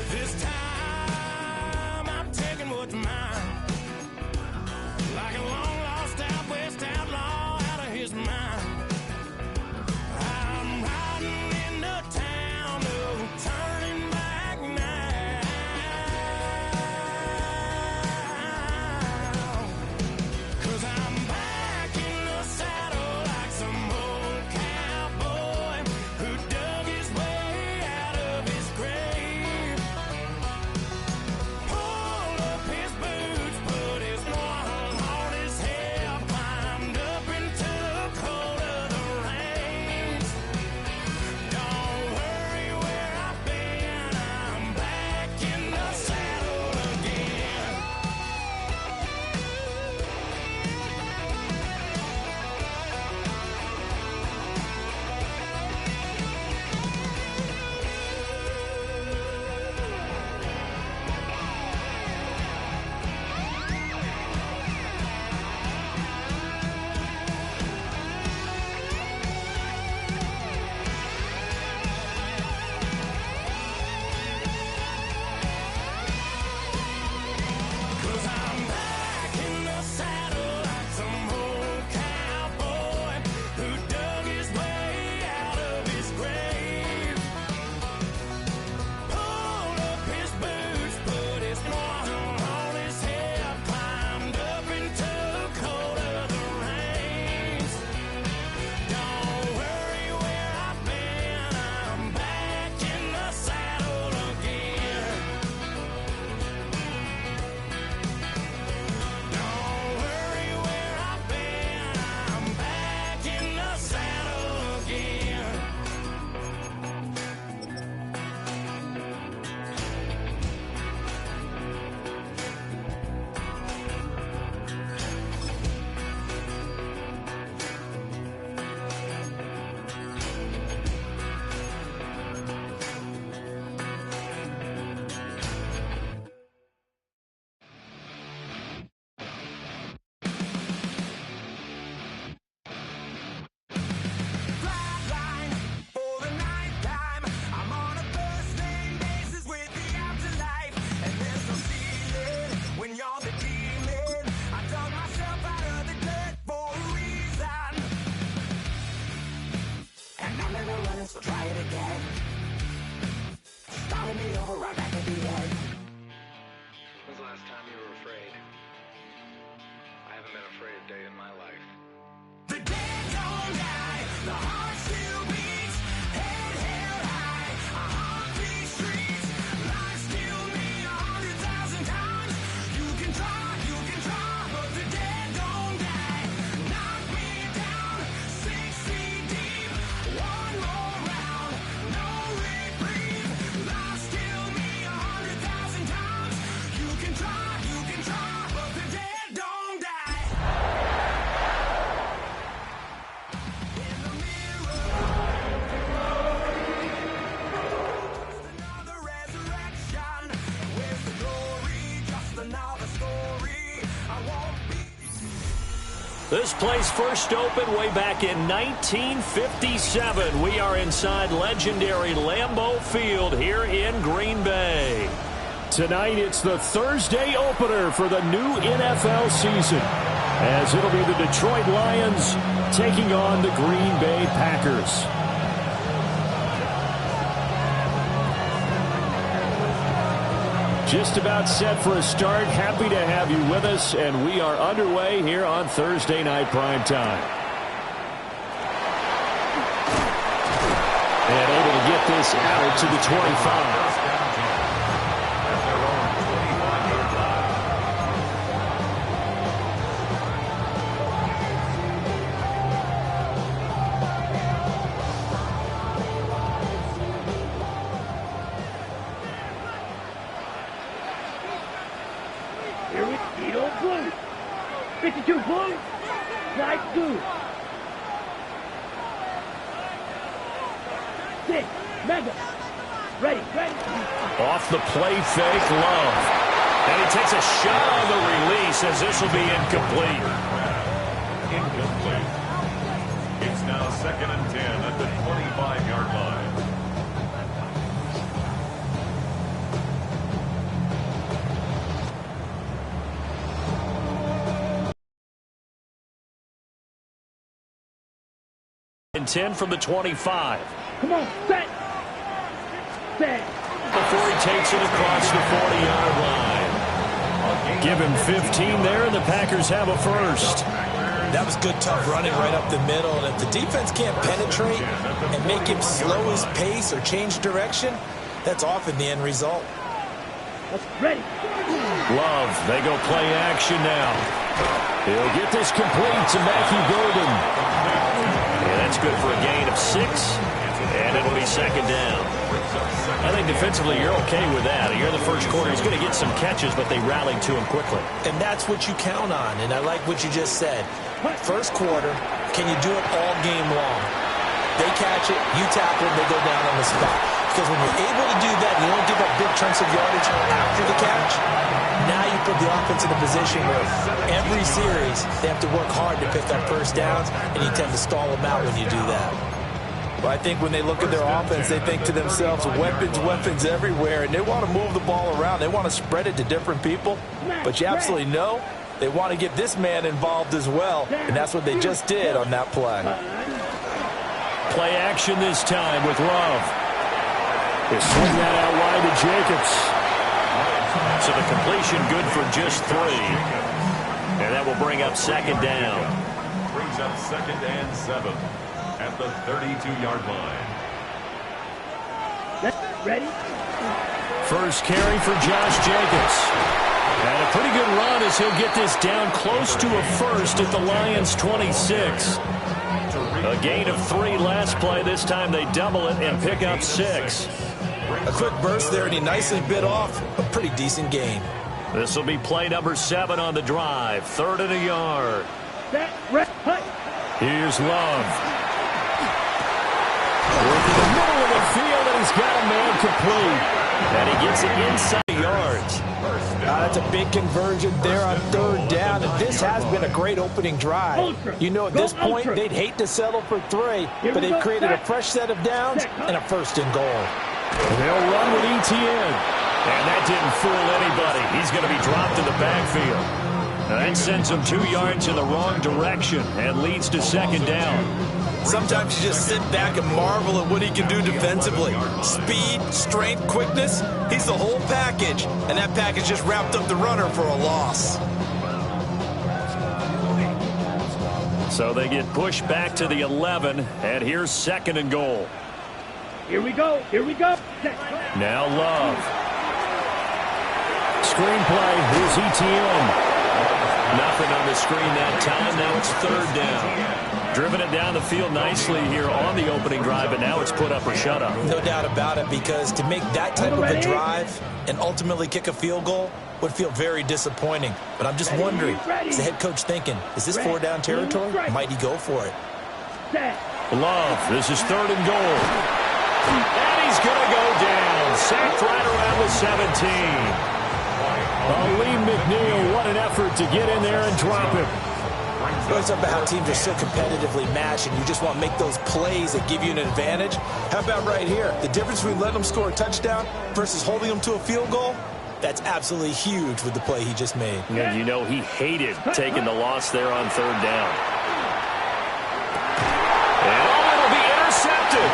This time I'm taking what's mine. Like a long lost out west outlaw out of his mind. I'm riding into town, no turning back now. 'Cause I'm back in the saddle like some old cowboy who dug his way out of his grave. Pulled up his boots, put his noir on his head, climbed up into the cold of the rains. Don't worry where I've been, I'm back in the saddle again. 'Cause I'm back in the saddle like some old cowboy who dug his way out of his grave. Pulled up his boots, put his noir on his head, climbed up into the cold of the rains. Don't worry where I've been, I'm back in the saddle again. Don't worry where I've been, I'm back in the saddle again. Flatline for the nighttime. I'm on a first name basis with the afterlife, and there's no ceiling when you're the demon. I dug myself out of the dirt for a reason, and I'm never running, so try it again. Starting me over right back at the end. When's the last time you were afraid? I haven't been afraid a day in my life. The dead don't die, the heart still beats, head held high, I haunt these streets, life still me 100,000 times. You can try, but the dead don't die. Knock me down, 6 feet deep, one more round, no reprieve. Life still me 100,000 times. You can try, but the dead don't die. In the mirror, just another resurrection. Where's the glory? Just another story. I won't be. This place first opened way back in 1957. We are inside legendary Lambeau Field here in Green Bay. Tonight, it's the Thursday opener for the new NFL season, as it'll be the Detroit Lions taking on the Green Bay Packers. Just about set for a start. Happy to have you with us, and we are underway here on Thursday Night Primetime. And able to get this out to the 25. Here we go, blue. 52 blue. Nice blue. 6, mega. Ready. Off the play fake, Love. And he takes a shot on the release as this will be incomplete. Incomplete. It's now 2nd and 10 at the 25-yard line. and 10 from the 25. Come on, set. Set. Before he takes it across the 40-yard line. Give him 15 there, and the Packers have a first. That was good, tough running right up the middle. And if the defense can't penetrate and make him slow his pace or change direction, that's often the end result. That's ready. Love, they go play action now. He'll get this complete to Matthew Golden. And that's good for a gain of 6, and it'll be second down. I think defensively you're okay with that. You're in the first quarter. He's going to get some catches, but they rallied to him quickly. And that's what you count on, and I like what you just said. First quarter, can you do it all game long? They catch it, you tackle it, they go down on the spot. Because when you're able to do that, you don't give up big chunks of yardage after the catch. Now you put the offense in a position where every series they have to work hard to pick up first downs, and you tend to stall them out when you do that. Well, I think when they look at their offense, they think to themselves, weapons everywhere, and they want to move the ball around. They want to spread it to different people, but you absolutely know they want to get this man involved as well, and that's what they just did on that play. Play action this time with Love. They swing that out wide to Jacobs. So the completion good for just 3. And that will bring up second down. Brings up 2nd and 7 at the 32-yard line. Ready? First carry for Josh Jacobs. And a pretty good run as he'll get this down close to a first at the Lions' 26. A gain of 3 last play. This time they double it and pick up 6. A quick burst there, and he nicely bit off a pretty decent gain. This will be play number 7 on the drive. 3rd and a yard. Set. Ready. Hut. Here's Love. Into the middle of the field, and he's got a man complete. And he gets it inside yards. That's a big conversion there on 3rd down, and this has been a great opening drive. You know, at this point, they'd hate to settle for 3, but they've created a fresh set of downs and a 1st and goal. They'll run with ETN. And that didn't fool anybody. He's going to be dropped in the backfield. Now that sends him 2 yards in the wrong direction and leads to second down. Sometimes you just sit back and marvel at what he can do defensively. Speed, strength, quickness, he's the whole package. And that package just wrapped up the runner for a loss. So they get pushed back to the 11, and here's 2nd and goal. Here we go. Here we go. Now Love. Screenplay. Here's ETN. Nothing on the screen that time. Now it's 3rd down. Driven it down the field nicely here on the opening drive, but now it's put up or shut up. No doubt about it, because to make that type of a drive and ultimately kick a field goal would feel very disappointing. But I'm just wondering, is the head coach thinking, is this 4-down territory? Might he go for it? Love. This is 3rd and goal. And he's going to go down. Sacked right around the 17. Lee McNeil, what an effort to get in there and drop him. It's about how teams are so competitively matched, and you just want to make those plays that give you an advantage. How about right here? The difference between letting them score a touchdown versus holding them to a field goal, that's absolutely huge with the play he just made. And you know he hated taking the loss there on 3rd down. And it'll be intercepted.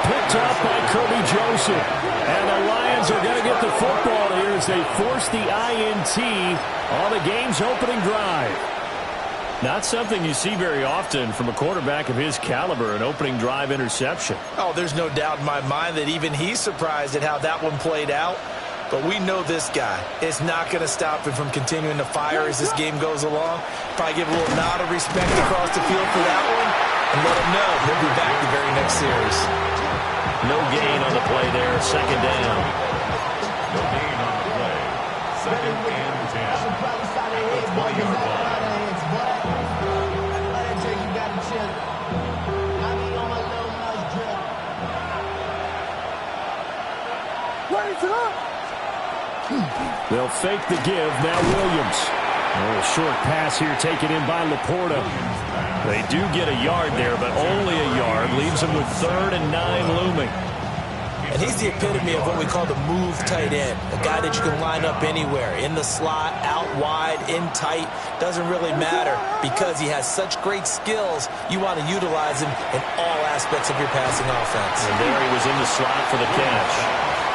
Picked up by Kirby Joseph. And the Lions are going to get the football here as they force the INT on the game's opening drive. Not something you see very often from a quarterback of his caliber, an opening drive interception. Oh, there's no doubt in my mind that even he's surprised at how that one played out. But we know this guy is not going to stop him from continuing to fire as this game goes along. Probably give a little nod of respect across the field for that one and let him know he'll be back the very next series. No gain on the play there, 2nd down. No gain on the play. 2nd and 10 at the 20-yard line. They'll fake the give. Now Williams. A short pass here taken in by Laporta. They do get a yard there, but only a yard. Leaves them with 3rd and 9 looming. And And he's the epitome of what we call the move tight end, a guy that you can line up anywhere, in the slot, out wide, in tight, doesn't really matter because he has such great skills. You want to utilize him in all aspects of your passing offense. And there he was in the slot for the catch.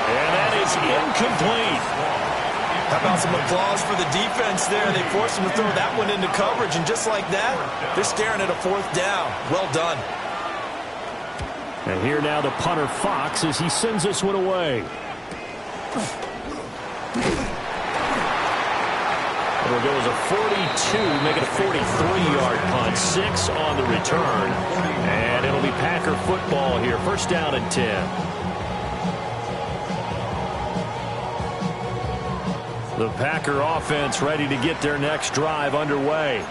And that is incomplete. How about some applause for the defense there? They forced him to throw that one into coverage, and just like that, they're staring at a 4th down. Well done. And here now the punter Fox as he sends this one away. It'll go as a 42, make it a 43-yard punt. 6 on the return. And it'll be Packer football here. First down and 10. The Packer offense ready to get their next drive underway.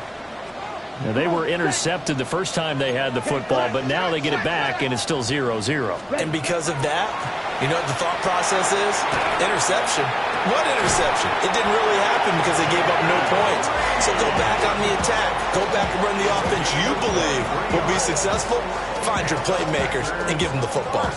Now, they were intercepted the first time they had the football, but now they get it back, and it's still 0-0. And because of that, you know what the thought process is? Interception. What interception? It didn't really happen because they gave up no points. So go back on the attack. Go back and run the offense you believe will be successful. Find your playmakers and give them the football.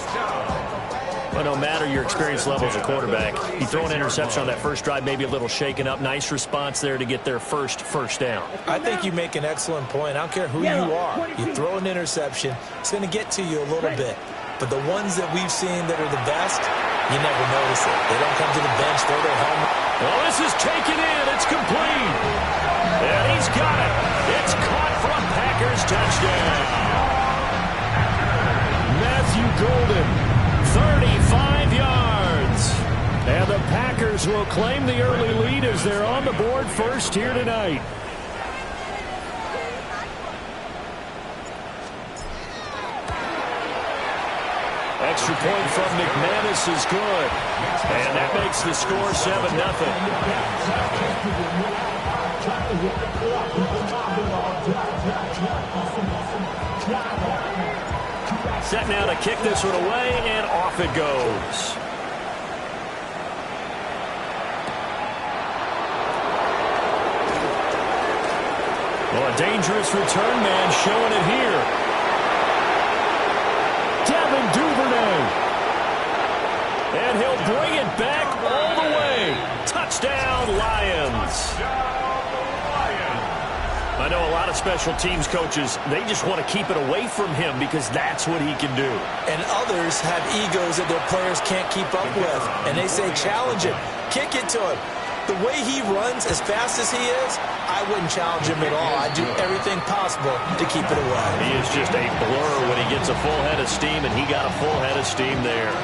But no matter your experience level as a quarterback, you throw an interception on that first drive, maybe a little shaken up. Nice response there to get their first down. I think you make an excellent point. I don't care who you are. You throw an interception, it's going to get to you a little bit. But the ones that we've seen that are the best, you never notice it. They don't come to the bench, throw their helmet. Well, this is taken in. It's complete. And he's got it. It's caught for a Packers touchdown. Matthew Golden, 35 yards. And the Packers will claim the early lead as they're on the board first here tonight. Extra point from McManus is good. And that makes the score 7-0. Set now to kick this one away, and off it goes. Well, a dangerous return man showing it here. Devin Duvernay. And he'll bring it back all the way. Touchdown, Lions. I know a lot of special teams coaches, they just want to keep it away from him because that's what he can do. And others have egos that their players can't keep up with. And they say, challenge him, kick it to him. The way he runs as fast as he is, I wouldn't challenge him at all. I'd do everything possible to keep it away. He is just a blur when he gets a full head of steam, and he got a full head of steam there.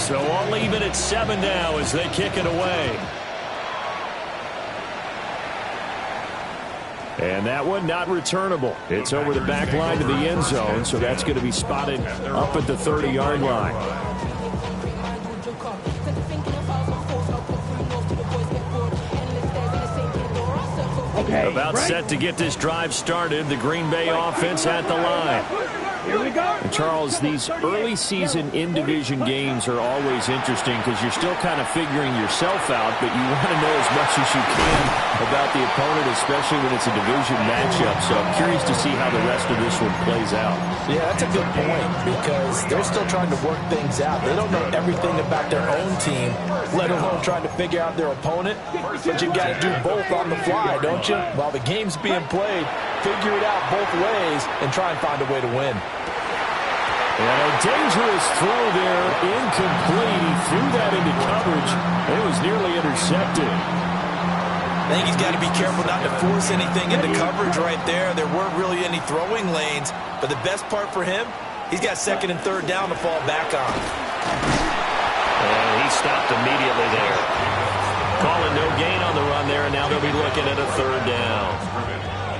So all even at 7 now as they kick it away. And that one not returnable. It's over the back line to the end zone, so that's going to be spotted up at the 30-yard line. Okay, About set to get this drive started. The Green Bay offense at the line. Here we go. And Charles, these early season in-division games are always interesting because you're still kind of figuring yourself out, but you want to know as much as you can about the opponent, especially when it's a division matchup. So I'm curious to see how the rest of this one plays out. Yeah, that's a good point because they're still trying to work things out. They don't know everything about their own team, let alone trying to figure out their opponent. But you've got to do both on the fly, don't you? While the game's being played, figure it out both ways and try and find a way to win. And a dangerous throw there, incomplete. He threw that into coverage. It was nearly intercepted. I think he's got to be careful not to force anything into coverage right there. There weren't really any throwing lanes, but the best part for him, he's got 2nd and 3rd down to fall back on. And he stopped immediately there. Calling no gain on the run there, and now they'll be looking at a 3rd down.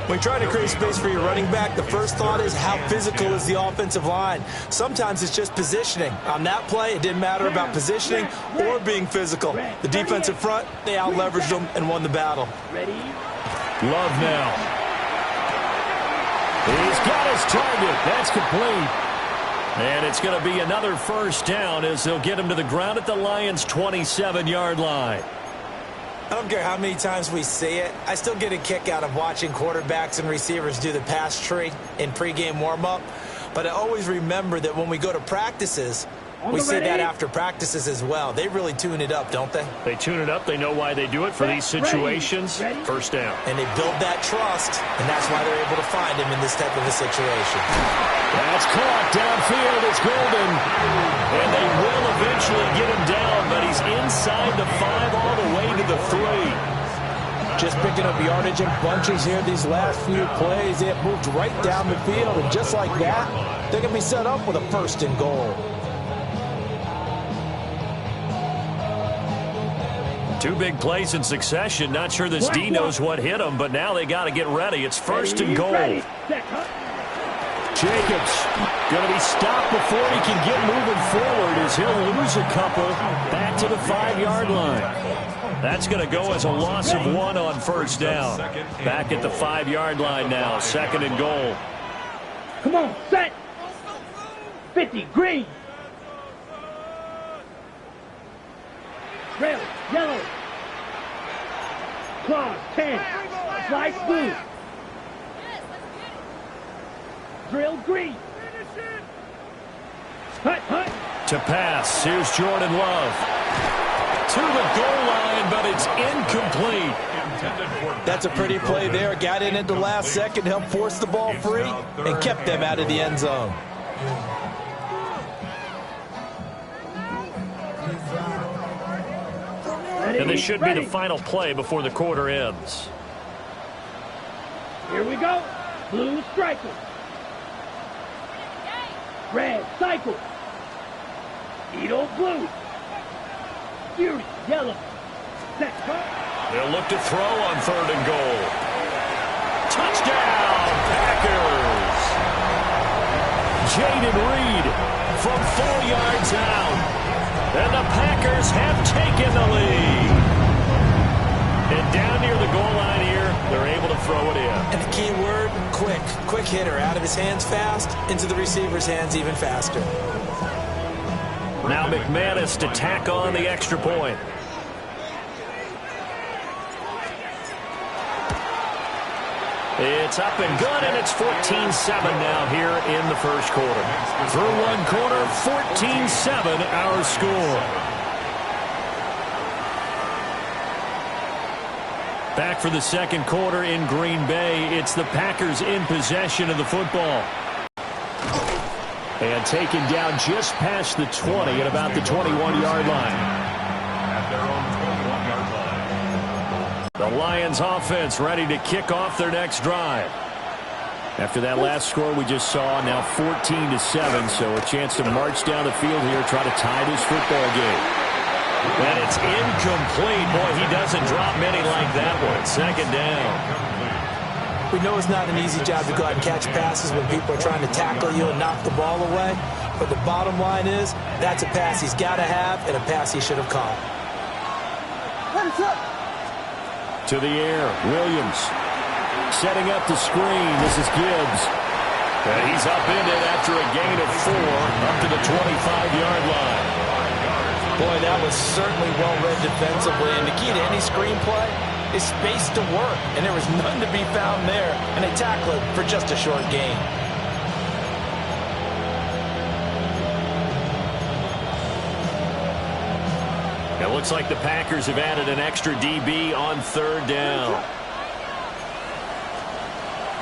When trying to create space for your running back, the first thought is how physical is the offensive line. Sometimes it's just positioning. On that play, it didn't matter about positioning or being physical. The defensive front, they out-leveraged them and won the battle. Ready? Love now. He's got his target. That's complete. And it's going to be another 1st down as they'll get him to the ground at the Lions' 27-yard line. I don't care how many times we see it. I still get a kick out of watching quarterbacks and receivers do the pass tree in pregame warm-up. But I always remember that when we go to practices, we see that after practices as well. They really tune it up, don't they? They tune it up. They know why they do it for these situations. First down. And they build that trust, and that's why they're able to find him in this type of a situation. That's caught downfield. It's Golden. And they will eventually get him down, but he's inside the 5 all the way to the 3. Just picking up yardage in bunches here these last few plays. They have moved right down the field, and just like that, they're going to be set up with a 1st and goal. 2 big plays in succession. Not sure this D knows what hit him, but now they got to get ready. It's 1st and goal. Jacobs going to be stopped before he can get moving forward as he'll lose a couple back to the 5-yard line. That's going to go as a loss of 1 on 1st down. Back at the 5-yard line now, 2nd and goal. Come on, set. 50, green. Red, yellow. Claws, 10. Slice blue. Drill green. Hut, hut. To pass, here's Jordan Love. To the goal line, but it's incomplete. That's a pretty play there. Got in at the last second, helped force the ball free, and kept them out of the end zone. And this should be the final play before the quarter ends. Here we go. Blue striker. Red cycle. Edo blue. Fury yellow. Set cut. They'll look to throw on 3rd and goal. Touchdown, Packers. Jaden Reed from 4 yards out. And the Packers have taken the lead. And down near the goal line here, they're able to throw it in. And the key word, quick. Quick hitter. Out of his hands fast, into the receiver's hands even faster. Now McManus to tack on the extra point. It's up and good, and it's 14-7 now here in the 1st quarter. Through 1 quarter, 14-7 our score. Back for the 2nd quarter in Green Bay. It's the Packers in possession of the football. And taken down just past the 20 at about the 21-yard line. At their own 21-yard line. The Lions offense ready to kick off their next drive. After that last score we just saw, now 14-7, so a chance to march down the field here, try to tie this football game. And it's incomplete. Boy, he doesn't drop many like that one. 2nd down. We know it's not an easy job to go out and catch passes when people are trying to tackle you and knock the ball away. But the bottom line is, that's a pass he's got to have and a pass he should have caught. To the air, Williams. Setting up the screen. This is Gibbs. And he's upended after a gain of 4 up to the 25-yard line. Boy, that was certainly well-read defensively, and the key to any screenplay is space to work, and there was none to be found there, and they tackle it for just a short gain. It looks like the Packers have added an extra DB on 3rd down.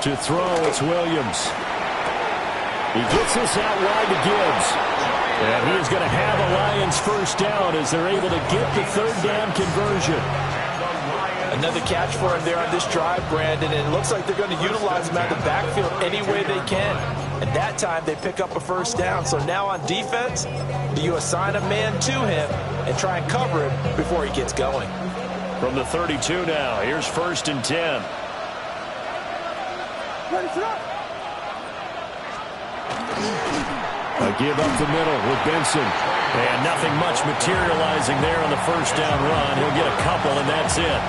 To throw, it's Williams. He gets this out wide to Gibbs. And he is going to have a Lions 1st down as they're able to get the 3rd down conversion. Another catch for him there on this drive, Brandon, and it looks like they're going to utilize him out of the backfield any way they can. And that time they pick up a 1st down. So now on defense, do you assign a man to him and try and cover him before he gets going? From the 32 now, here's 1st and 10. A give up the middle with Benson. And nothing much materializing there on the 1st down run. He'll get a couple, and that's it.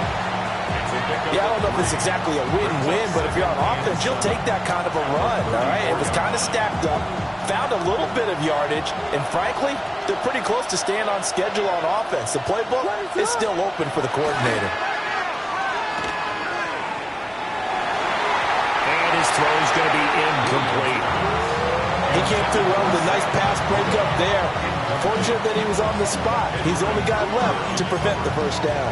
Yeah, I don't know if it's exactly a win-win, but if you're on offense, you'll take that kind of a run, all right? It was kind of stacked up, found a little bit of yardage, and frankly, they're pretty close to staying on schedule on offense. The playbook is still open for the coordinator. And his throw is going to be incomplete. He came through well with a nice pass breakup there. Fortunate that he was on the spot. He's the only guy left to prevent the first down.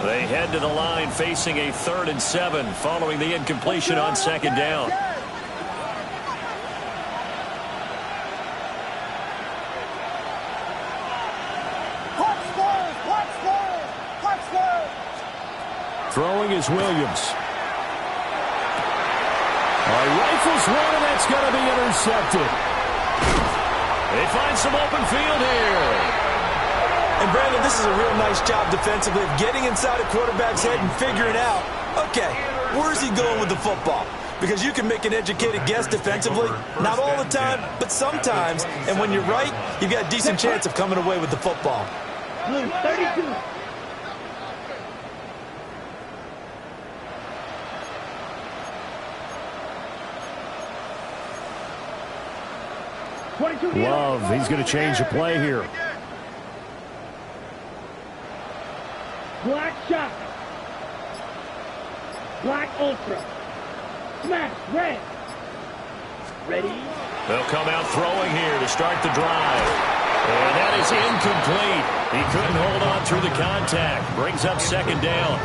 They head to the line facing a 3rd and 7 following the incompletion on 2nd down. Throwing is Williams. Rifles one, and that's going to be intercepted. They find some open field here. And Brandon, this is a real nice job defensively of getting inside a quarterback's head and figuring out, okay, where's he going with the football? Because you can make an educated guess defensively, not all the time, but sometimes. And when you're right, you've got a decent chance of coming away with the football. Blue 32. Love, he's going to change the play here. Black shot. Black ultra. Smash red. Ready? They'll come out throwing here to start the drive. And that is incomplete. He couldn't hold on through the contact. Brings up 2nd down.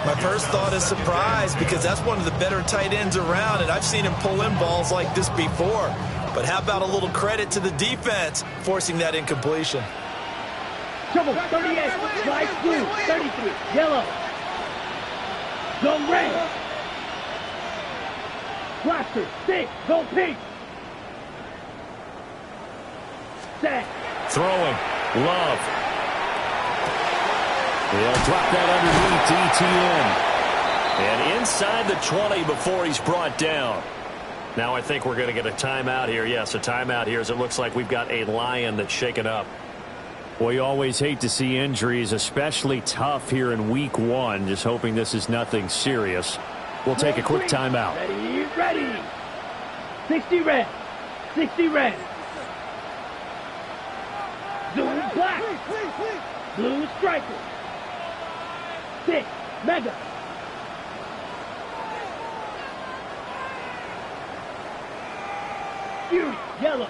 My first thought is surprise because that's one of the better tight ends around, and I've seen him pull in balls like this before. But how about a little credit to the defense forcing that incompletion? Trouble 38. Light blue 33. Yellow. Go red. Blaster 6. Go pink. Set. Throwing. Love. He'll drop that underneath ETN. And inside the 20 before he's brought down. Now I think we're going to get a timeout here. Yes, a timeout here as it looks like we've got a Lion that's shaken up. Well, you always hate to see injuries, especially tough here in week 1. Just hoping this is nothing serious. We'll take a quick timeout. Ready, ready. 60 red. 60 red. Zoom black. Blue striker. 6 mega. Fury yellow.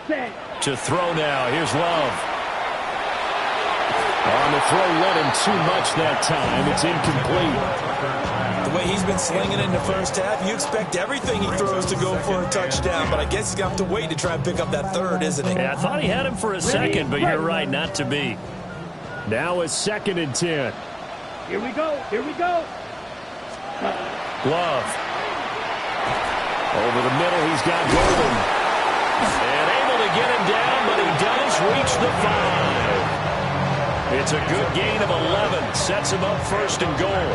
Set. To throw now. Here's Love. On the throw, led him too much that time. It's incomplete. The way he's been slinging in the first half, you expect everything he throws to go for a touchdown, but I guess he's going to have to wait to try and pick up that 3rd, isn't he? Yeah, I thought he had him for a second, but you're right, not to be. Now it's 2nd and 10. Here we go. Here we go. Love. Over the middle, he's got Golden. And able to get him down, but he does reach the 5. It's a good gain of 11. Sets him up 1st and goal.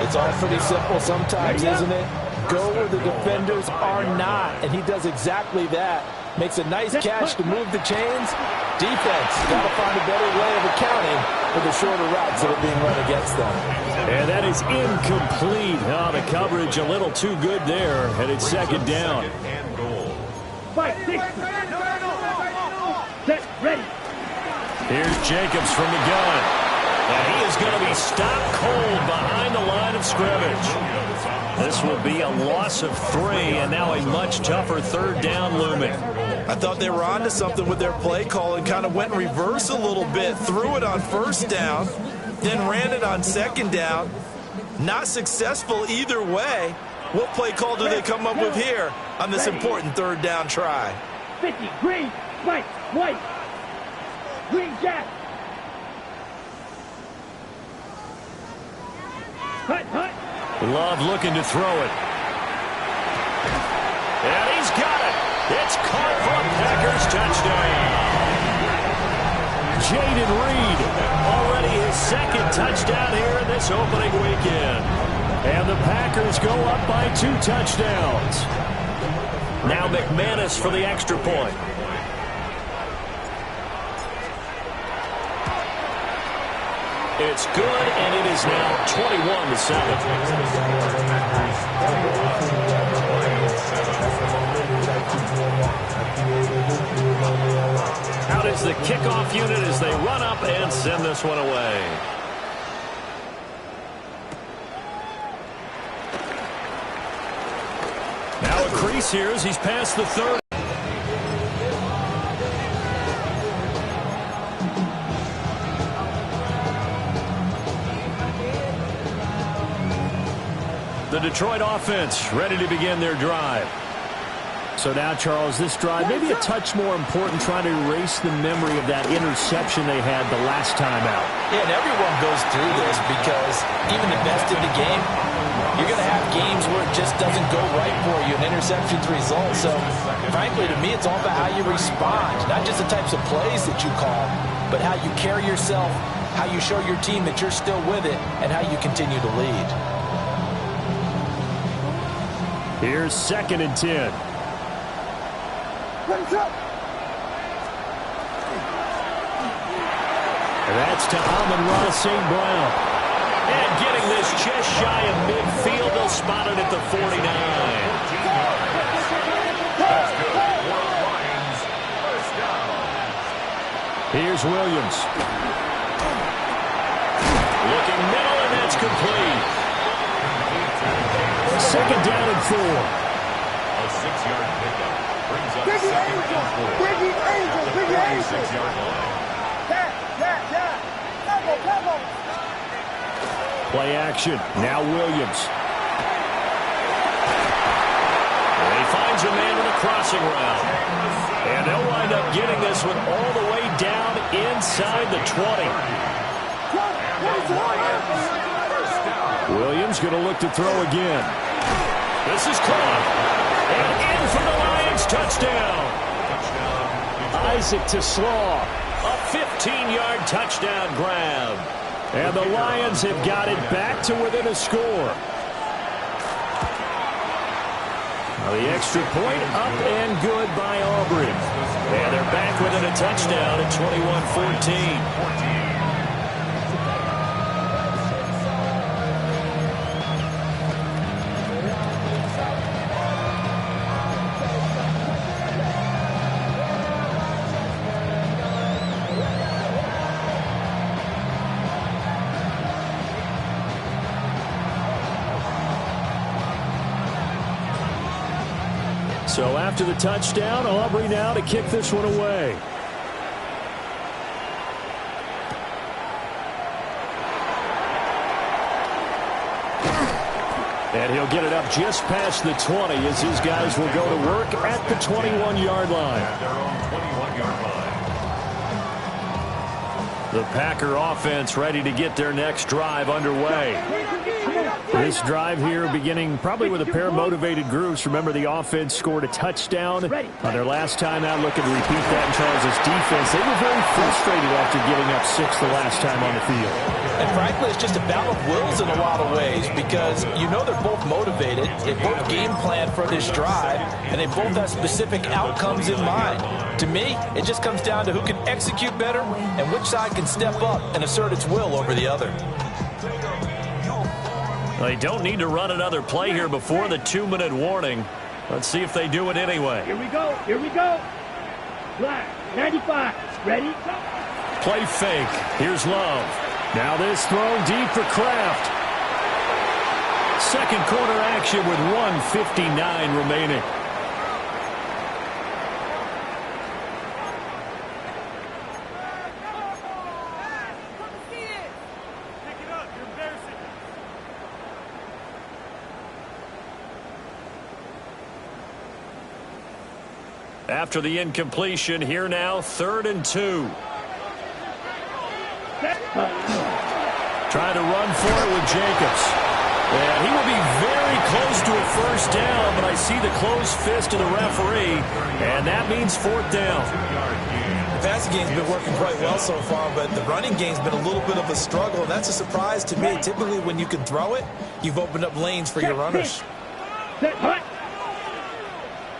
It's all pretty simple sometimes, isn't it? Go where the defenders are not, and he does exactly that. Makes a nice catch to move the chains. Defense got to find a better way of accounting for the shorter routes that are being run against them. And that is incomplete. Oh, the coverage a little too good there, and it's 2nd down. Fight 60. Set ready. Here's Jacobs from the gun. And he is going to be stopped cold behind the line of scrimmage. This will be a loss of 3, and now a much tougher 3rd down looming. I thought they were onto something with their play call and kind of went in reverse a little bit, threw it on 1st down, then ran it on 2nd down. Not successful either way. What play call do they come up with here on this important 3rd down try? 50 green, white, white. Green jack. Hut, hut. Love looking to throw it. And he's got it. It's caught for a Packers touchdown. Jaden Reed, already his 2nd touchdown here in this opening weekend. And the Packers go up by 2 touchdowns. Now McManus for the extra point. It's good, and it is now 21-7. Out is the kickoff unit as they run up and send this one away. Now a crease here as he's past the 30. The Detroit offense ready to begin their drive. So now, Charles, this drive maybe a touch more important, trying to erase the memory of that interception they had the last time out. Yeah, and everyone goes through this because even the best in the game, you're going to have games where it just doesn't go right for you, and interceptions result. So, frankly, to me, it's all about how you respond, not just the types of plays that you call, but how you carry yourself, how you show your team that you're still with it, and how you continue to lead. Here's 2nd and 10. That's to Amon-Ra St. Brown. And getting this just shy of midfield, they'll spot it at the 49. That's good. Lions, first down. Here's Williams. Looking middle, and that's complete. 2nd down and 4. A 6-yard pickup brings up 2nd and 4. At the 46-yard line. Play action. Now Williams. And he finds a man with a crossing route. And they'll wind up getting this one all the way down inside the 20. Williams going to look to throw again. This is caught. And in for the Lions touchdown. Isaac TeSlaa. A 15-yard touchdown grab. And the Lions have got it back to within a score. Now the extra point up and good by Aubrey. And they're back within a touchdown at 21-14. So after the touchdown, Aubrey now to kick this one away. And he'll get it up just past the 20 as his guys will go to work at the 21-yard line. At their own 21-yard line. The Packer offense ready to get their next drive underway. This drive here beginning probably with a pair of motivated groups. Remember, the offense scored a touchdown on their last time out. Looking to repeat that in Charles' defense. They were very frustrated after getting up 6 the last time on the field. And frankly, it's just a battle of wills in a lot of ways because you know they're both motivated. They both game plan for this drive, and they both have specific outcomes in mind. To me, it just comes down to who can execute better and which side can step up and assert its will over the other. They don't need to run another play here before the 2-minute warning. Let's see if they do it anyway. Here we go. Here we go. Black, 95. Ready? Go. Play fake. Here's Love. Now this throw deep for Kraft. Second quarter action with 1:59 remaining. After the incompletion, here now, 3rd and 2. Trying to run for it with Jacobs. And he will be very close to a first down, but I see the closed fist of the referee, and that means 4th down. The passing game's been working quite well so far, but the running game's been a little bit of a struggle, and that's a surprise to me. Typically, when you can throw it, you've opened up lanes for your runners.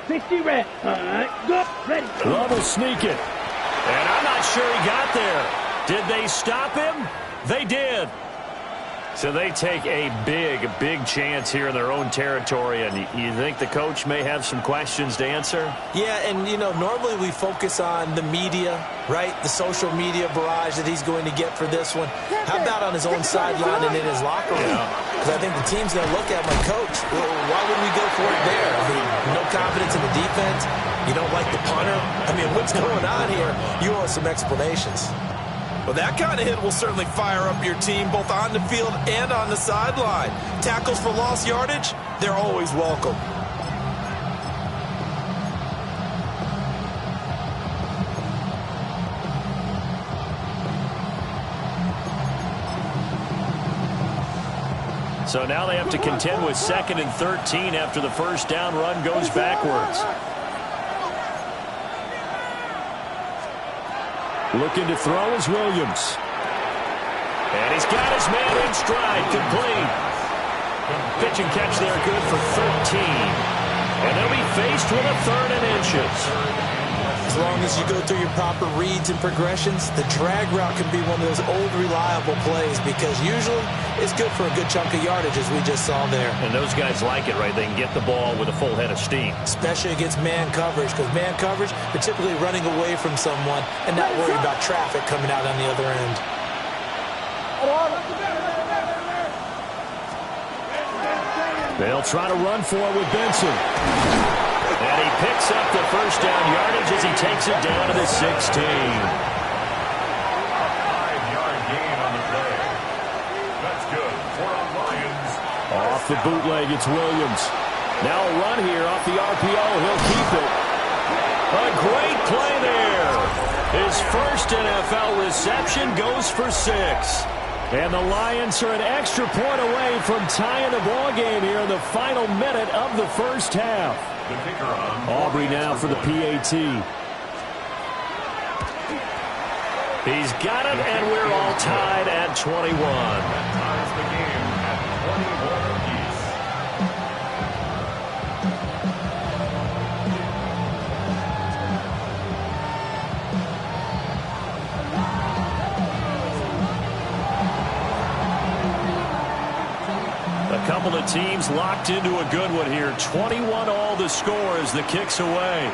60 red. All right, go. Ready. Love will sneak it. And I'm not sure he got there. Did they stop him? They did. So they take a big chance here in their own territory, and you think the coach may have some questions to answer? Yeah, and, you know, normally we focus on the media, right? The social media barrage that he's going to get for this one. How about on his own sideline and in his locker room? Because I think the team's going to look at my coach. Well, why would we go for it there? I mean, no confidence in the defense. You don't like the punter. I mean, what's going on here? You owe us some explanations. Well, that kind of hit will certainly fire up your team both on the field and on the sideline. Tackles for lost yardage, they're always welcome. So now they have to contend with 2nd and 13 after the first down run goes backwards. Looking to throw is Williams. And he's got his man in stride, complete. Pitch and catch there, good for 13. And they'll be faced with a 3rd and inches. As long as you go through your proper reads and progressions, the drag route can be one of those old reliable plays because usually it's good for a good chunk of yardage, as we just saw there. And those guys like it, right? They can get the ball with a full head of steam. Especially against man coverage, because man coverage, they're typically running away from someone and not worried about traffic coming out on the other end. They'll try to run for it with Benson. And he picks up the first down yardage as he takes it down to the 16. 5-yard gain on the play. That's good for the Lions. Off the bootleg, it's Williams. Now a run here off the RPO. He'll keep it. A great play there. His first NFL reception goes for 6. And the Lions are an extra point away from tying the ball game here in the final minute of the first half. The kicker on Aubrey now for the PAT. He's got it, and we're all tied at 21. That ties the game at 21 apiece. A couple of teams locked into a good one here. 21 all the score as the kick's away.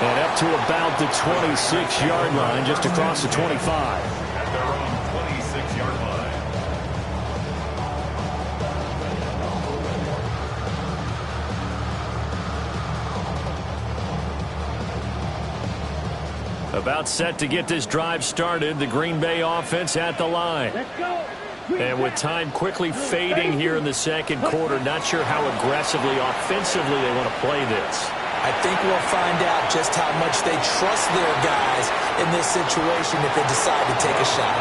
And up to about the 26-yard line, just across the 25. At their own 26-yard line. About set to get this drive started. The Green Bay offense at the line. Let's go. And with time quickly fading here in the second quarter, not sure how aggressively, offensively they want to play this. I think we'll find out just how much they trust their guys in this situation if they decide to take a shot.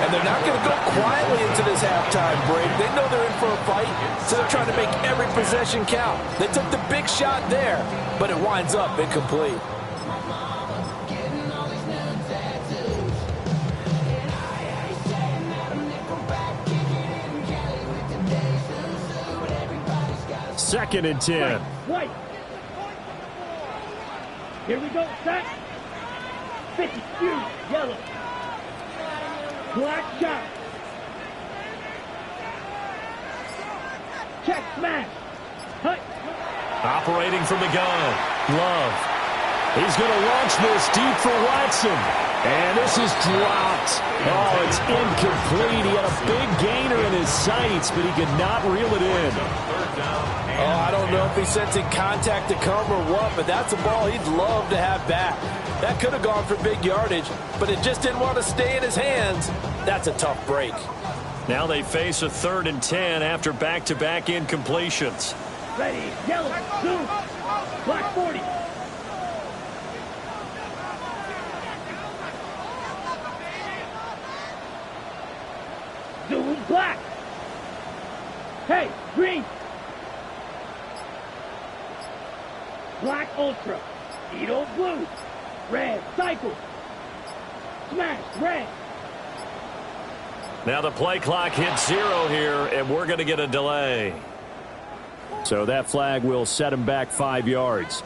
And they're not going to go quietly into this halftime break. They know they're in for a fight, so they're trying to make every possession count. They took the big shot there, but it winds up incomplete. Second and 10. White. Here we go, set. 50, yellow. Black shot. Check, smash. Hut. Operating from the gun. Love. He's going to launch this deep for Watson. And this is dropped. Oh, it's incomplete. He had a big gainer in his sights, but he could not reel it in. Oh, I don't know if he's sensing contact to come or what, but that's a ball he'd love to have back. That could have gone for big yardage, but it just didn't want to stay in his hands. That's a tough break. Now they face a 3rd and 10 after back-to-back incompletions. Ready, yellow, zoom. Black 40. Zoom, black. Hey, green. Black ultra. Edo blue. Red cycle. Smash red. Now the play clock hits 0 here, and we're going to get a delay. So that flag will set him back 5 yards.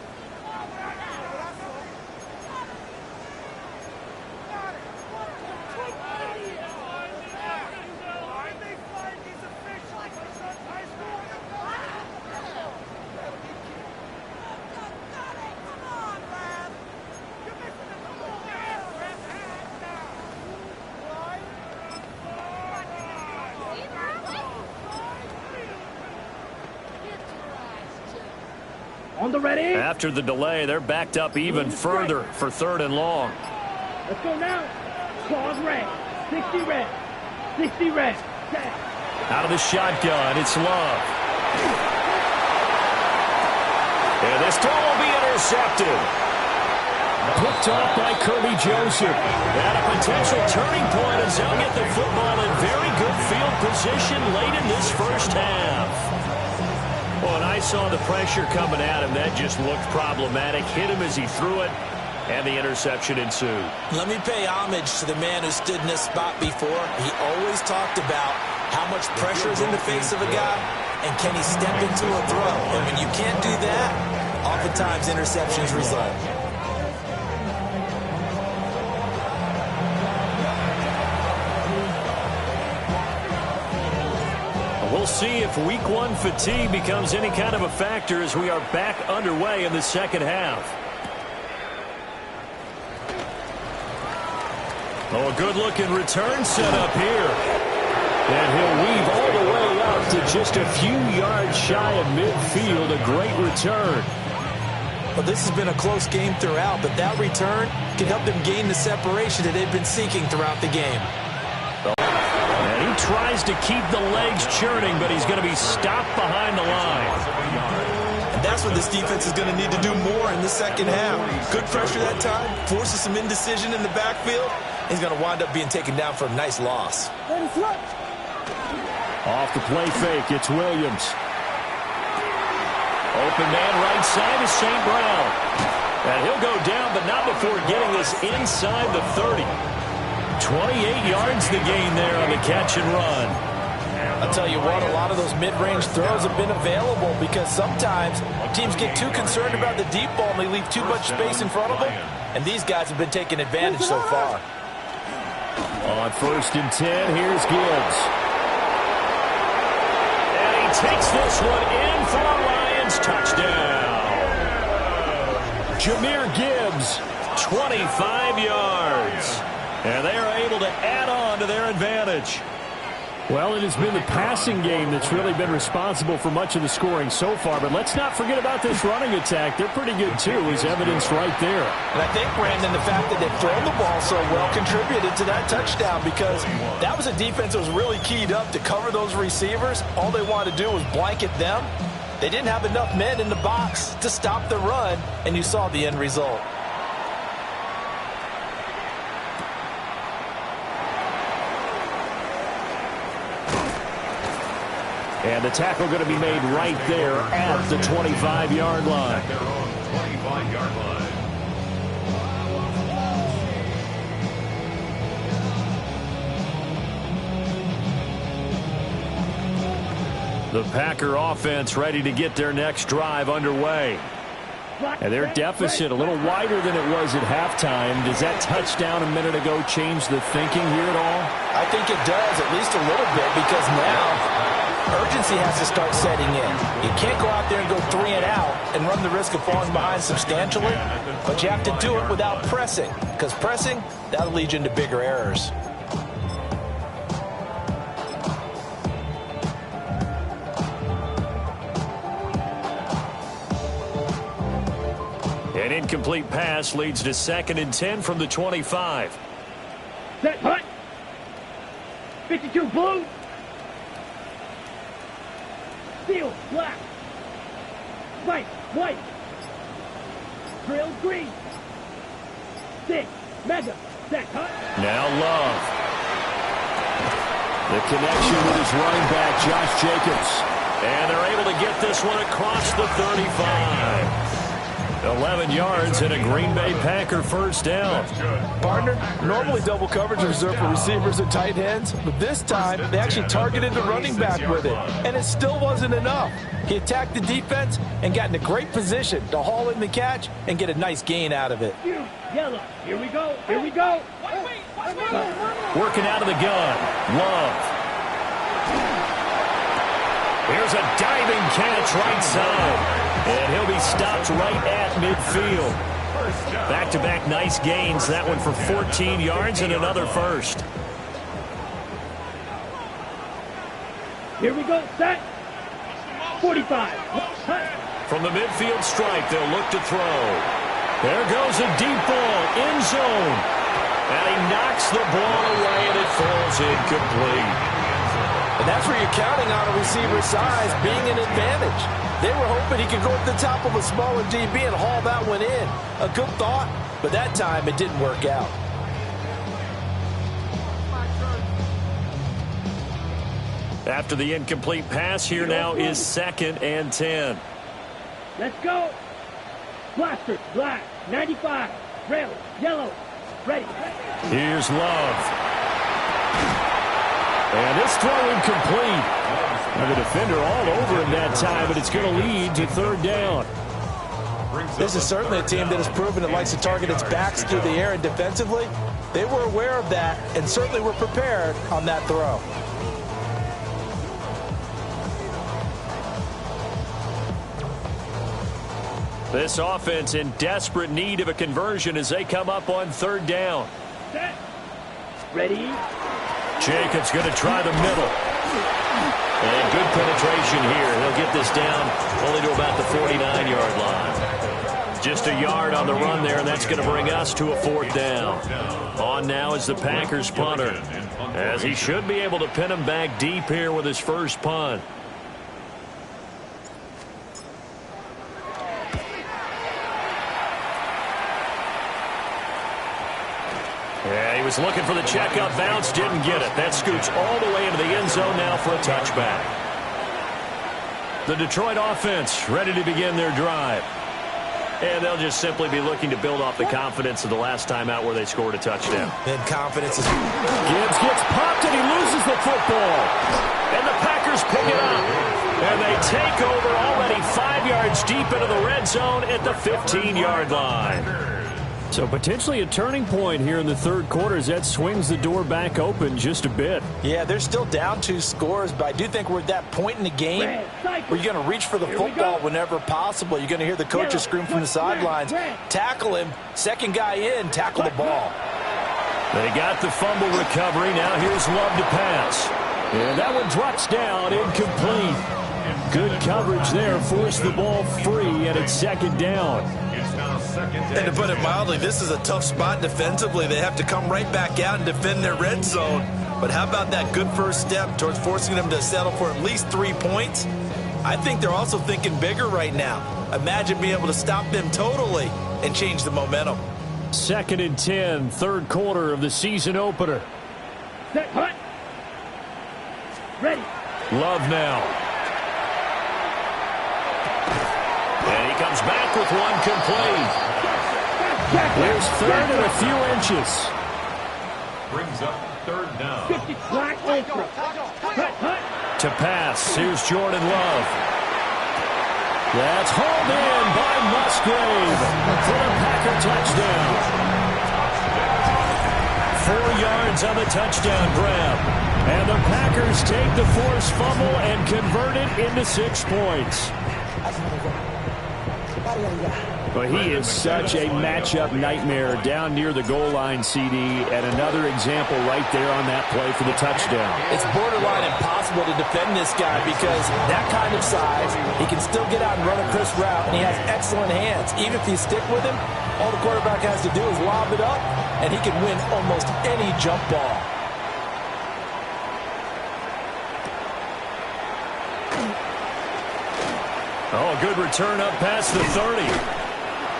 On the ready. After the delay, they're backed up even further for 3rd and long. Let's go now. Claws red. 60 red. 60 red. Set. Out of the shotgun, it's Love. And this throw will be intercepted. Picked off by Kirby Joseph. And a potential turning point as they'll get the football in very good field position late in this first half. Well, and I saw the pressure coming at him. That just looked problematic. Hit him as he threw it, and the interception ensued. Let me pay homage to the man who stood in this spot before. He always talked about how much pressure is in the face of a guy, and can he step into a throw. And when you can't do that, oftentimes interceptions result. We'll see if Week 1 fatigue becomes any kind of a factor as we are back underway in the second half. Oh, a good-looking return set up here. And he'll weave all the way up to just a few yards shy of midfield. A great return. Well, this has been a close game throughout, but that return can help them gain the separation that they've been seeking throughout the game. And he tries to keep the legs churning, but he's going to be stopped behind the line. And that's what this defense is going to need to do more in the second half. Good pressure that time, forces some indecision in the backfield. He's going to wind up being taken down for a nice loss. Off the play fake, it's Williams. Open man right side is St. Brown. And he'll go down, but not before getting this inside the 30. 28 yards the gain there on the catch and run. I'll tell you what, a lot of those mid-range throws have been available because sometimes teams get too concerned about the deep ball and they leave too much space in front of them. And these guys have been taking advantage so far. On 1st and 10, here's Gibbs. And he takes this one in for a Lions touchdown. Jahmyr Gibbs, 25 yards. And they are able to add on to their advantage. Well, it has been the passing game that's really been responsible for much of the scoring so far. But let's not forget about this running attack. They're pretty good, too, as evidenced right there. And I think, Brandon, the fact that they've thrown the ball so well contributed to that touchdown because that was a defense that was really keyed up to cover those receivers. All they wanted to do was blanket them. They didn't have enough men in the box to stop the run, and you saw the end result. And the tackle going to be made right there at the 25-yard line. Their own 25-yard line. The Packer offense ready to get their next drive underway. And their deficit a little wider than it was at halftime. Does that touchdown a minute ago change the thinking here at all? I think it does, at least a little bit, because now urgency has to start setting in. You can't go out there and go 3 and out and run the risk of falling behind substantially, but you have to do it without pressing, because pressing, that'll lead you into bigger errors. An incomplete pass leads to 2nd and 10 from the 25. Set, hut. 52 blue. Steel, black. White, white. Drill, green. 6, mega. Set, hut. Now Love. The connection with his running back, Josh Jacobs. And they're able to get this one across the 35. 11 yards and a Green Bay Packer first down. Partner, normally double coverage is reserved for receivers and tight ends, but this time they actually targeted the running back with it, and it still wasn't enough. He attacked the defense and got in a great position to haul in the catch and get a nice gain out of it. Yellow. Here we go. Here we go. Working out of the gun. Love. Here's a diving catch right side. And he'll be stopped right at midfield. Back-to-back nice gains. That one for 14 yards and another first. Here we go. Set. 45. From the midfield stripe, they'll look to throw. There goes a deep ball. End zone. And he knocks the ball away, and it falls incomplete. And that's where you're counting on a receiver's size being an advantage. They were hoping he could go at the top of a smaller DB and haul that one in. A good thought, but that time it didn't work out. After the incomplete pass, here now is 2nd and 10. Let's go. Blaster, black, 95, red, yellow, ready. Here's Love. And this throw incomplete. And the defender all over him that time, but it's going to lead to 3rd down. This is certainly a team that has proven it likes to target its backs through the air and defensively. They were aware of that and certainly were prepared on that throw. This offense in desperate need of a conversion as they come up on 3rd down. Set. Ready. Jacobs going to try the middle. And good penetration here. He'll get this down only to about the 49-yard line. Just a yard on the run there, and that's going to bring us to a 4th down. On now is the Packers punter, as he should be able to pin him back deep here with his first punt. Yeah, he was looking for the checkup bounce, didn't get it. That scoots all the way into the end zone now for a touchback. The Detroit offense ready to begin their drive. And they'll just simply be looking to build off the confidence of the last time out where they scored a touchdown. And confidence is... Gibbs gets popped and he loses the football. And the Packers pick it up. And they take over already 5 yards deep into the red zone at the 15-yard line. So potentially a turning point here in the 3rd quarter as that swings the door back open just a bit. Yeah, they're still down 2 scores, but I do think we're at that point in the game where you're going to reach for the football whenever possible. You're going to hear the coaches scream from the sidelines. Tackle him. 2nd guy in. Tackle the ball. They got the fumble recovery. Now here's Love to pass. And that one drops down, incomplete. Good coverage there. Forced the ball free, and it's 2nd down. And to put it mildly, this is a tough spot defensively. They have to come right back out and defend their red zone. But how about that good first step towards forcing them to settle for at least 3 points? I think they're also thinking bigger right now. Imagine being able to stop them totally and change the momentum. 2nd and 10, 3rd quarter of the season opener. Set, hut. Ready. Love now. And he comes back with one complete. There's 3rd and a few inches. Brings up 3rd down. 50 black ultra. Hut, hut. To pass, here's Jordan Love. That's hauled in by Musgrave for the Packer touchdown. 4 yards on the touchdown grab. And the Packers take the forced fumble and convert it into 6 points. But he is such a matchup nightmare down near the goal line, CD, and another example right there on that play for the touchdown. It's borderline impossible to defend this guy because that kind of size, he can still get out and run a crisp route, and he has excellent hands. Even if you stick with him, all the quarterback has to do is lob it up, and he can win almost any jump ball. Oh, a good return up past the 30.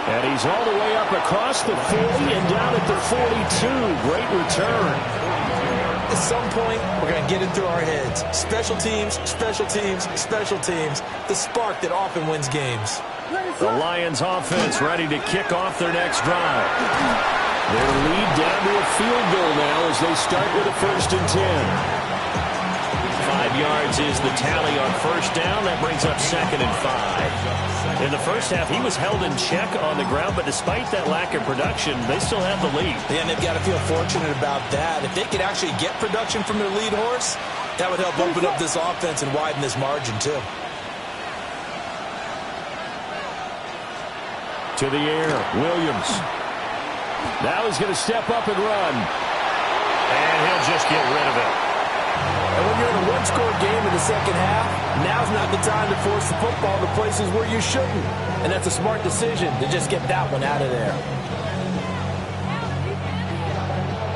And he's all the way up across the 40 and down at the 42. Great return. At some point, we're going to get it through our heads. Special teams, special teams, special teams. The spark that often wins games. The Lions offense ready to kick off their next drive. Their lead down to a field goal now as they start with a 1st and 10. 5 yards is the tally on 1st down. That brings up 2nd and 5. In the first half, he was held in check on the ground, but despite that lack of production, they still have the lead. Yeah, and they've got to feel fortunate about that. If they could actually get production from their lead horse, that would help open up this offense and widen this margin, too. To the air, Williams. Now he's going to step up and run. And he'll just get rid of it. And when you're in a one-score game in the second half, now's not the time to force the football to places where you shouldn't. And that's a smart decision to just get that one out of there.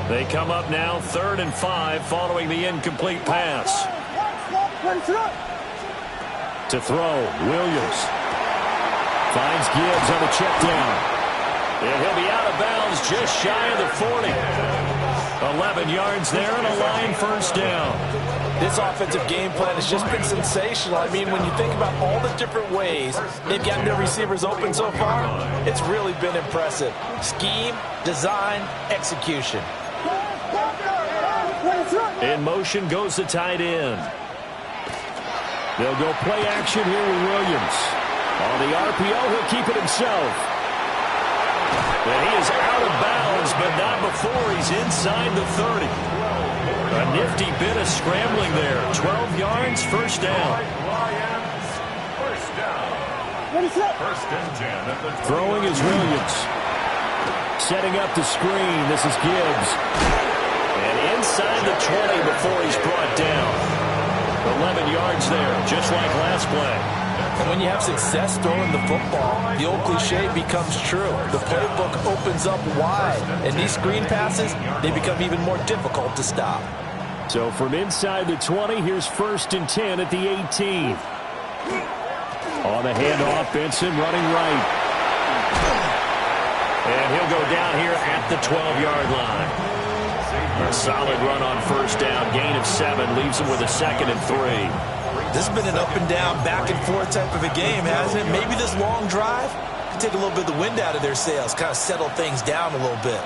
They come up now 3rd and 5 following the incomplete pass. To throw, Williams. Finds Gibbs on the check down. And he'll be out of bounds just shy of the 40. 11 yards there and a line 1st down. This offensive game plan has just been sensational. I mean, when you think about all the different ways they've gotten their receivers open so far, it's really been impressive. Scheme, design, execution. In motion goes the tight end. They'll go play action here with Williams. On the RPO, he'll keep it himself. And he is out of bounds, but not before he's inside the 30. A nifty bit of scrambling there. 12 yards, 1st down. Throwing is Williams. Setting up the screen. This is Gibbs. And inside the 20 before he's brought down. 11 yards there, just like last play. And when you have success throwing the football, the old cliche becomes true. The playbook opens up wide. And these screen passes, they become even more difficult to stop. So from inside the 20, here's 1st and 10 at the 18. On the handoff, Benson running right. And he'll go down here at the 12-yard line. A solid run on 1st down. Gain of 7 leaves him with a 2nd and 3. This has been an up-and-down, back-and-forth type of a game, hasn't it? Maybe this long drive could take a little bit of the wind out of their sails, kind of settle things down a little bit.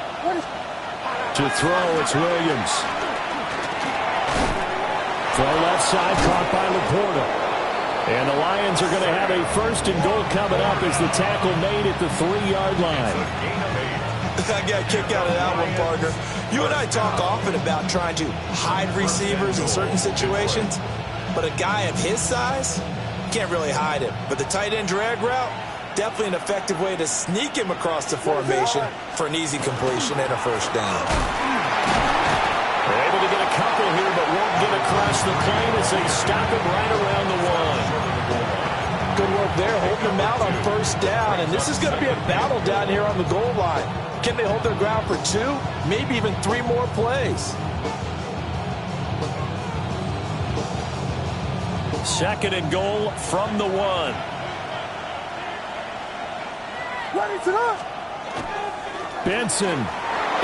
To throw, it's Williams. Throw left side, caught by Laporta. And the Lions are going to have a 1st and goal coming up as the tackle made at the 3-yard line. I got a kick out of that one, partner. You and I talk often about trying to hide receivers in certain situations. But a guy of his size, can't really hide him. But the tight end drag route, definitely an effective way to sneak him across the formation for an easy completion and a 1st down. They're able to get a couple here, but won't get across the plane as they stop him right around the 1. Good work there, holding him out on 1st down. And this is going to be a battle down here on the goal line. Can they hold their ground for 2, maybe even 3 more plays? 2nd and goal from the 1. Benson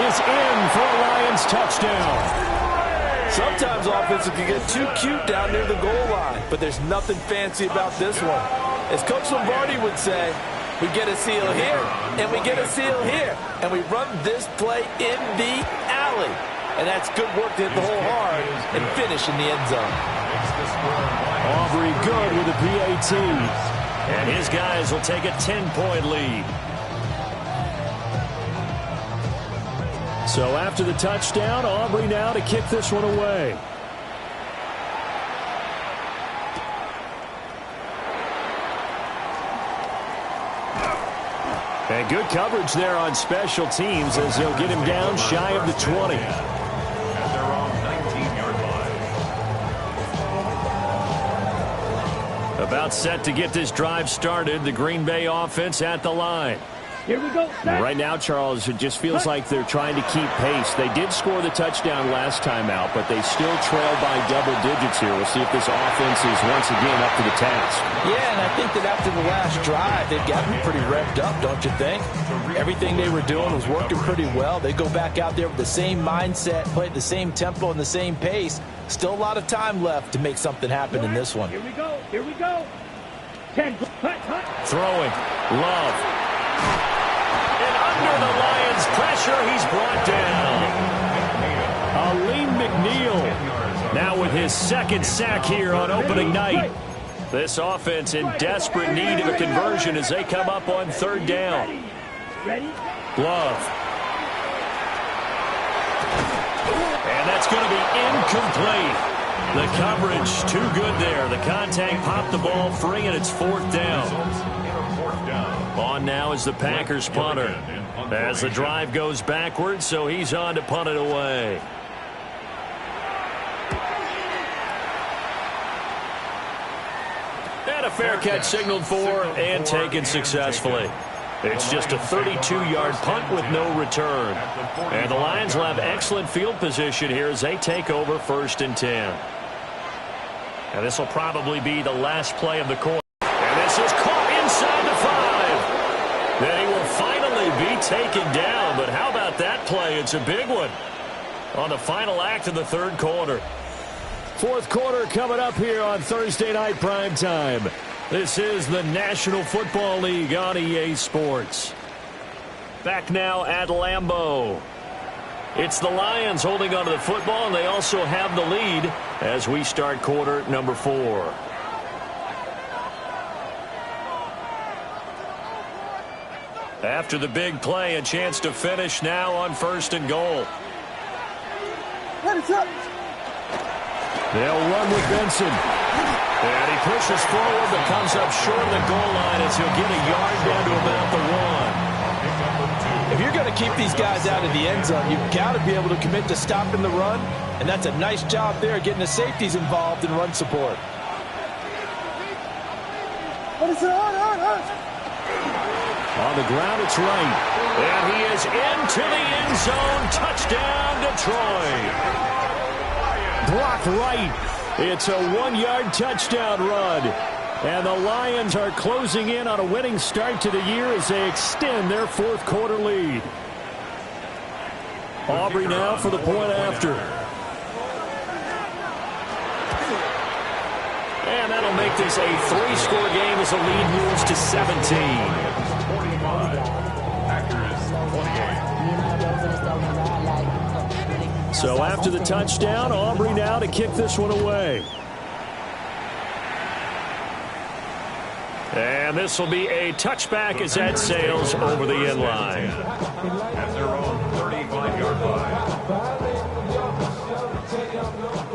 is in for a Lions touchdown. Sometimes offenses can get too cute down near the goal line, but there's nothing fancy about this one. As Coach Lombardi would say, we get a seal here, and we get a seal here, and we run this play in the alley. And that's good work to hit the hole hard and finish in the end zone. Aubrey good with a PAT. And his guys will take a 10-point lead. So after the touchdown, Aubrey now to kick this one away. And good coverage there on special teams as they'll get him down shy of the 20. At their own 19-yard line. About set to get this drive started. The Green Bay offense at the line. Here we go. Right now, Charles, it just feels like they're trying to keep pace. They did score the touchdown last time out, but they still trail by double digits here. We'll see if this offense is once again up to the task. Yeah, and I think that after the last drive, they've gotten pretty revved up, don't you think? Everything they were doing was working pretty well. They go back out there with the same mindset, play at the same tempo and the same pace. Still a lot of time left to make something happen in this one. Here we go. Here we go. 10. Throwing. Love. And under the Lions' pressure, he's brought down. Aleem McNeil now with his second sack here on opening night. This offense in desperate need of a conversion as they come up on third down. Love. And that's going to be incomplete. The coverage too good there. The contact popped the ball free, and it's fourth down. On now is the Packers punter as the drive goes backwards, so he's on to punt it away. And a fair catch signaled for and taken successfully. It's just a 32-yard punt with no return. And the Lions will have excellent field position here as they take over 1st and 10. And this will probably be the last play of the quarter. And this is caught inside the 5. Then he will finally be taken down. But how about that play? It's a big one on the final act of the third quarter. Fourth quarter coming up here on Thursday Night Primetime. This is the National Football League on EA Sports. Back now at Lambeau. It's the Lions holding onto the football, and they also have the lead as we start quarter number 4. After the big play, a chance to finish now on 1st and goal. They'll run with Benson. And he pushes forward but comes up short of the goal line as he'll get a yard down to about the 1. If you're going to keep these guys out of the end zone, you've got to be able to commit to stopping the run. And that's a nice job there, getting the safeties involved in run support. On the ground, it's right. And he is into the end zone. Touchdown, Detroit. Blocked right. It's a 1-yard touchdown run. And the Lions are closing in on a winning start to the year as they extend their fourth quarter lead. Aubrey now for the point after. And that'll make this a 3-score game as the lead moves to 17. So after the touchdown, Aubrey now to kick this one away. And this will be a touchback as that sails over the end line. At their own 35-yard line.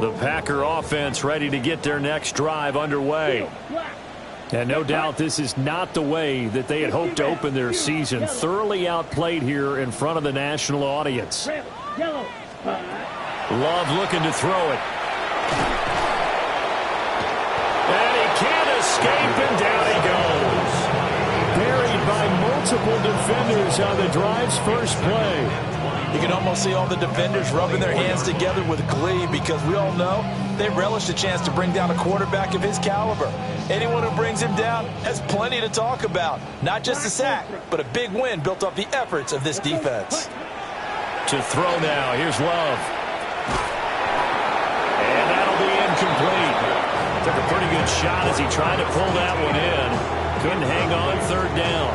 The Packer offense ready to get their next drive underway. And no doubt this is not the way that they had hoped to open their season. Thoroughly outplayed here in front of the national audience. Love looking to throw it. And he can't escape, and down he goes. Buried by multiple defenders on the drive's first play. You can almost see all the defenders rubbing their hands together with glee because we all know they relish the chance to bring down a quarterback of his caliber. Anyone who brings him down has plenty to talk about. Not just a sack, but a big win built off the efforts of this defense. To throw now. Here's Love. And that'll be incomplete. Took a pretty good shot as he tried to pull that one in. Couldn't hang on third down.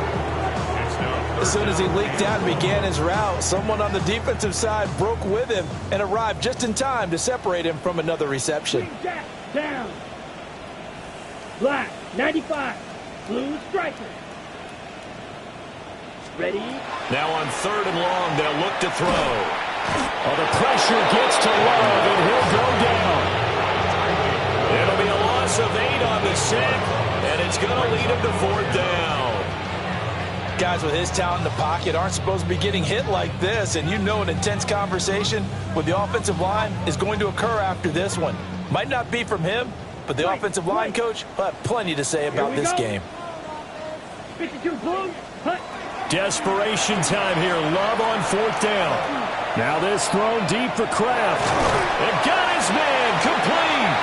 As soon as he leaked out and began his route, someone on the defensive side broke with him and arrived just in time to separate him from another reception. Down. Black, 95. Blue striker. Ready? Now on 3rd and long, they'll look to throw. Oh, the pressure gets to Love, and he'll go down. It'll be a loss of 8 on the sack, and it's going to lead him to 4th down. Guys with his talent in the pocket aren't supposed to be getting hit like this, and you know an intense conversation with the offensive line is going to occur after this one. Might not be from him, but the offensive line coach will have plenty to say about this game. 52 Blues. Hut. Desperation time here. Love on 4th down. Now this thrown deep for Kraft. And got his man complete.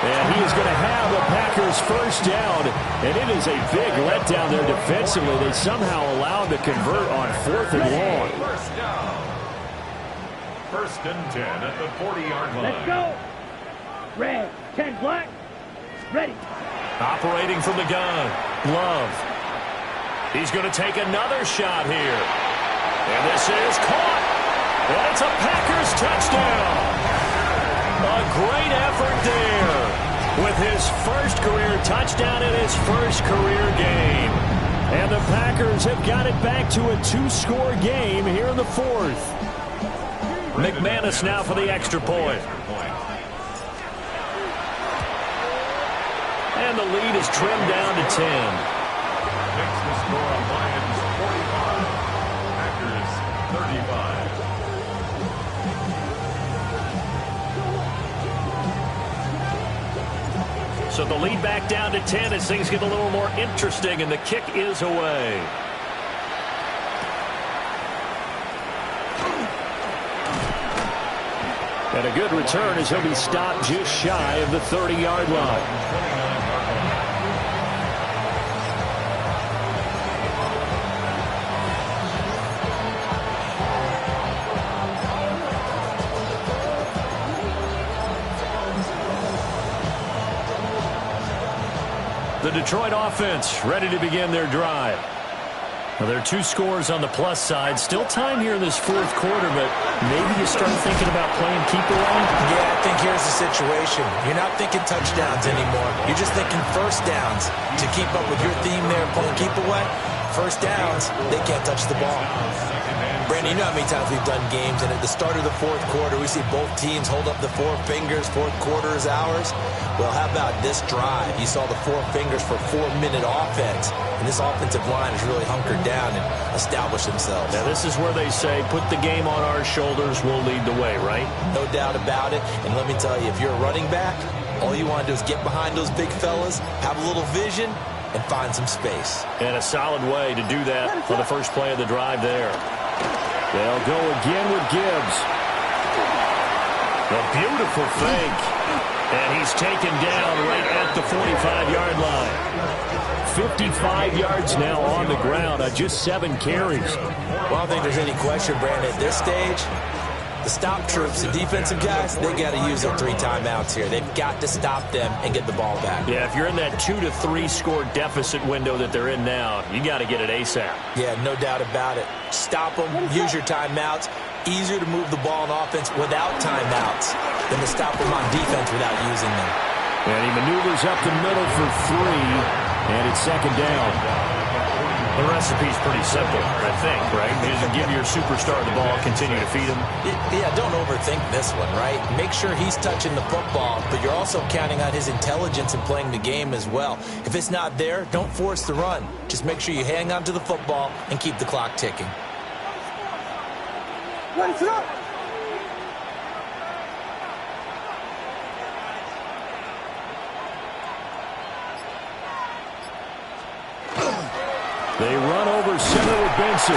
And he is going to have the Packers first down. And it is a big letdown there defensively. They somehow allow him to convert on 4th and long. First down. 1st and 10 at the 40-yard line. Let's go. Red, 10 black. Ready. Operating from the gun. Love. He's going to take another shot here. And this is caught. And it's a Packers touchdown. A great effort there with his first career touchdown in his first career game. And the Packers have got it back to a 2-score game here in the 4th. McManus now for the extra point. And the lead is trimmed down to 10. Makes the score on Lions 45. Packers 35. So the lead back down to 10 as things get a little more interesting, and the kick is away. And a good return as he'll be stopped just shy of the 30-yard line. The Detroit offense ready to begin their drive. Well, there are 2 scores on the plus side. Still time here in this 4th quarter, but maybe you start thinking about playing keep away. Yeah, I think here's the situation. You're not thinking touchdowns anymore. You're just thinking first downs. To keep up with your theme there, playing keep away, first downs, they can't touch the ball. Brandon, you know how many times we've done games, and at the start of the 4th quarter, we see both teams hold up the 4 fingers, 4th quarter is ours. Well, how about this drive? You saw the 4 fingers for 4-minute offense, and this offensive line has really hunkered down and established themselves. Now, this is where they say, put the game on our shoulders, we'll lead the way, right? No doubt about it, and let me tell you, if you're a running back, all you want to do is get behind those big fellas, have a little vision, and find some space. And a solid way to do that for the first play of the drive there. They'll go again with Gibbs. A beautiful fake. And he's taken down right at the 45-yard line. 55 yards now on the ground on just 7 carries. Well, I don't think there's any question, Brandon, at this stage, the stop troops, the defensive guys, they got to use their 3 timeouts here. They've got to stop them and get the ball back. Yeah, if you're in that 2 to 3 score deficit window that they're in now, you got to get it ASAP. Yeah, no doubt about it. Stop them, use your timeouts. Easier to move the ball on offense without timeouts than to stop them on defense without using them. And he maneuvers up the middle for 3, and it's 2nd down. The recipe's pretty simple, I think, right? You just give your superstar the ball, continue to feed him. Yeah, don't overthink this one, right? Make sure he's touching the football, but you're also counting on his intelligence in playing the game as well. If it's not there, don't force the run. Just make sure you hang on to the football and keep the clock ticking. Let's go. They run over center with Benson.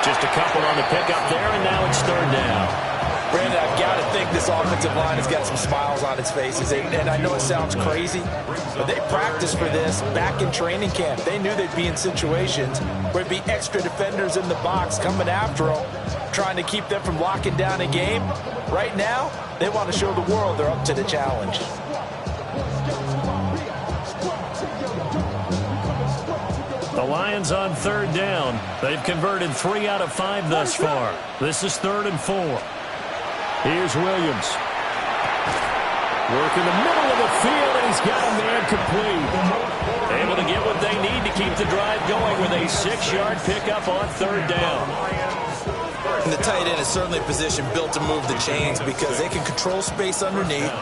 Just a couple on the pickup there, and now it's 3rd down. Brandon, I've got to think this offensive line has got some smiles on its faces. And I know it sounds crazy, but they practiced for this back in training camp. They knew they'd be in situations where there'd be extra defenders in the box coming after them, trying to keep them from locking down a game. Right now, they want to show the world they're up to the challenge. The Lions on 3rd down. They've converted 3 out of 5 thus far. This is 3rd and 4. Here's Williams. Work in the middle of the field, and he's got a man complete. Able to get what they need to keep the drive going with a 6-yard pickup on 3rd down. And the tight end is certainly a position built to move the chains because they can control space underneath.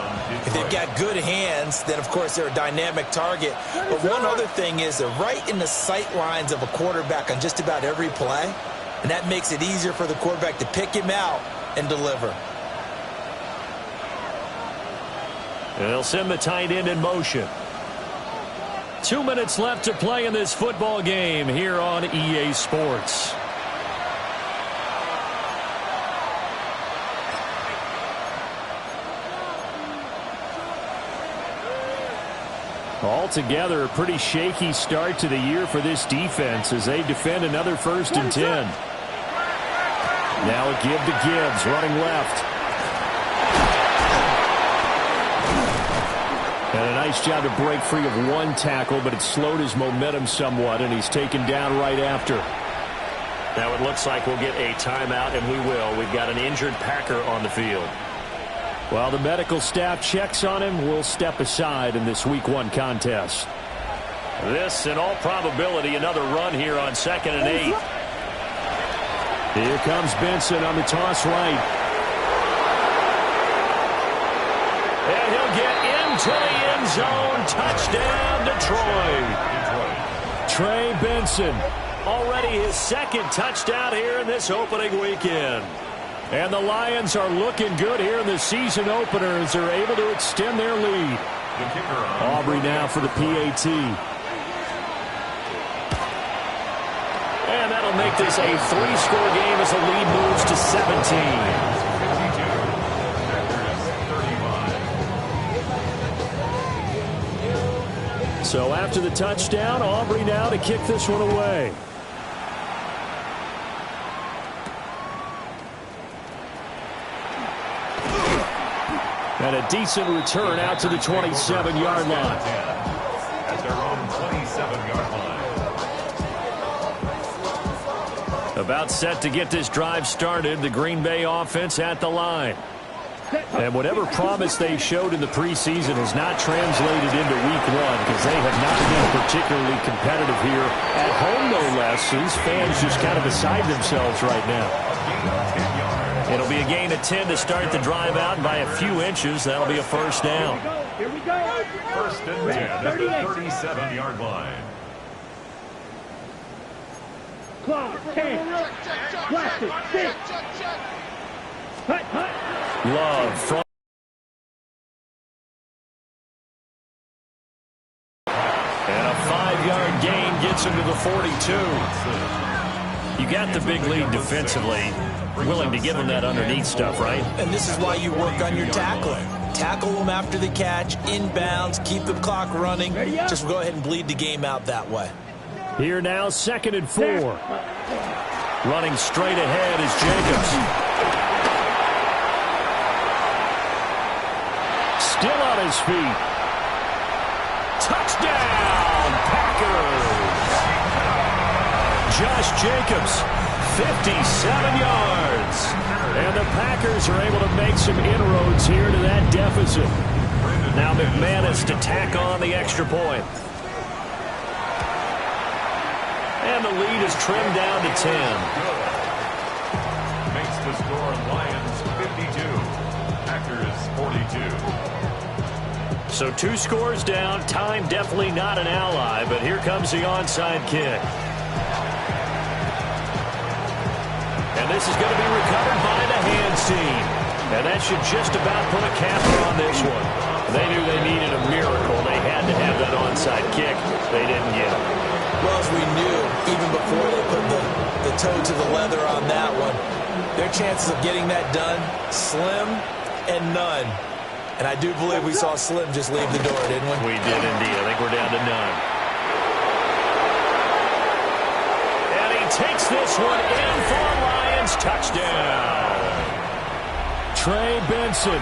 If they've got good hands, then, of course, they're a dynamic target. But one other thing is they're right in the sight lines of a quarterback on just about every play, and that makes it easier for the quarterback to pick him out and deliver. They'll send the tight end in motion. 2 minutes left to play in this football game here on EA Sports. Altogether, a pretty shaky start to the year for this defense as they defend another 1st and 10. Now a give to Gibbs, running left. And a nice job to break free of one tackle, but it slowed his momentum somewhat, and he's taken down right after. Now it looks like we'll get a timeout, and we will. We've got an injured Packer on the field. While the medical staff checks on him, we'll step aside in this Week 1 contest. This, in all probability, another run here on 2nd and 8. Here comes Benson on the toss right. And he'll get into the end zone. Touchdown, Detroit. Trey Benson, already his 2nd touchdown here in this opening weekend. And the Lions are looking good here in the season opener as they're able to extend their lead. Aubrey now for the PAT. And that'll make this a 3-score game as the lead moves to 17. So after the touchdown, Aubrey now to kick this one away. And a decent return out to the 27-yard line. At their own 27-yard line. About set to get this drive started, the Green Bay offense at the line. And whatever promise they showed in the preseason has not translated into Week 1 because they have not been particularly competitive here at home, no less. These fans just kind of beside themselves right now. It'll be a gain of 10 to start the drive out, and by a few inches, that'll be a 1st down. Here we go. 1st and 10 at the 37-yard line. Clock, 10. Blast it, 6. Hut, hut. Love from and a 5-yard gain gets him to the 42. You got the big lead defensively. Willing to give him that underneath stuff, right? And this is why you work on your tackling. Tackle them after the catch, inbounds, keep the clock running. Just go ahead and bleed the game out that way. Here now, 2nd and 4. Running straight ahead is Jacobs. Still on his feet. Touchdown, Packers! Josh Jacobs, 57 yards. And the Packers are able to make some inroads here to that deficit. Now McManus to tack on the extra point. And the lead is trimmed down to 10. Makes the score Lions 52, Packers 42. So 2 scores down. Time definitely not an ally, but here comes the onside kick. And this is going to be recovered by the hands team. And that should just about put a capper on this one. They knew they needed a miracle. They had to have that onside kick. They didn't get it. Well, as we knew, even before they put the toe to the leather on that one, their chances of getting that done, slim and none. And I do believe we saw Slim just leave the door, didn't we? We did indeed. I think we're down to none. And he takes this one in for a Lions touchdown. Trey Benson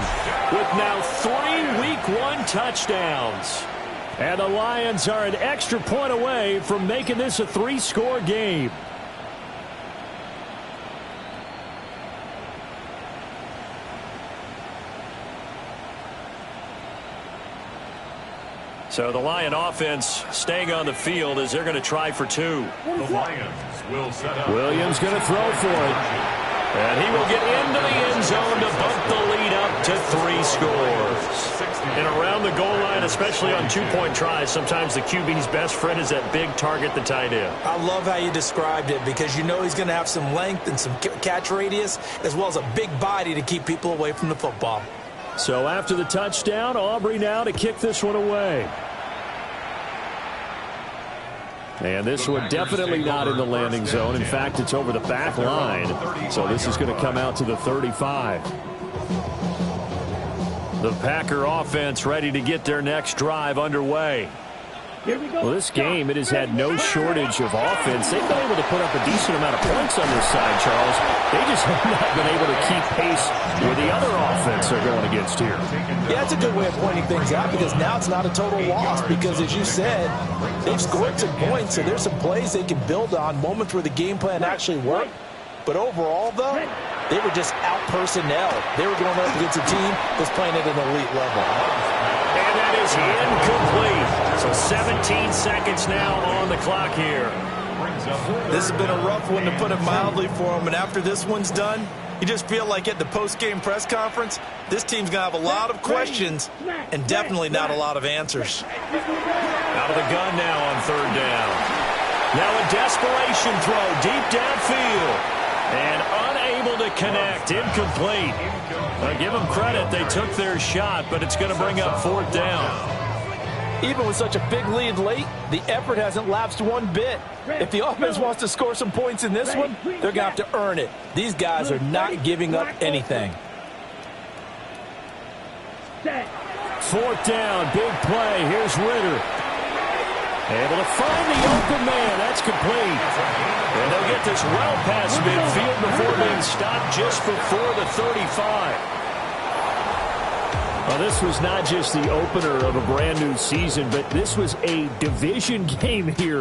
with now 3 Week 1 touchdowns. And the Lions are an extra point away from making this a 3-score game. So the Lion offense staying on the field as they're going to try for 2. The Lions will set up. Williams going to throw for it. And he will get into the end zone to bump the lead up to 3 scores. And around the goal line, especially on 2-point tries, sometimes the QB's best friend is that big target, the tight end. I love how you described it because you know he's going to have some length and some catch radius as well as a big body to keep people away from the football. So after the touchdown, Aubrey now to kick this one away. And this one definitely not in the landing zone. In fact, it's over the back line. So this is going to come out to the 35. The Packer offense ready to get their next drive underway. Well, this game, it has had no shortage of offense. They've been able to put up a decent amount of points on this side, Charles. They just have not been able to keep pace with the other offense they're going against here. Yeah, it's a good way of pointing things out because now it's not a total loss because, as you said, they've scored some points, so there's some plays they can build on, moments where the game plan actually worked. But overall, though, they were just out-personnel. They were going up against a team that's playing at an elite level. And that is incomplete. So 17 seconds now on the clock here. This has been a rough one, to put it mildly, for them. And after this one's done, you just feel like at the post-game press conference, this team's going to have a lot of questions and definitely not a lot of answers. Out of the gun now on third down. Now a desperation throw deep downfield. And unable to connect. Incomplete. Give them credit. They took their shot, but it's going to bring up fourth down. Even with such a big lead late, the effort hasn't lapsed one bit. If the offense wants to score some points in this one, they're going to have to earn it. These guys are not giving up anything. Fourth down, big play. Here's Ritter. Able to find the open man. That's complete. And they'll get this well past midfield before being stopped just before the 35. Well, this was not just the opener of a brand new season, but this was a division game here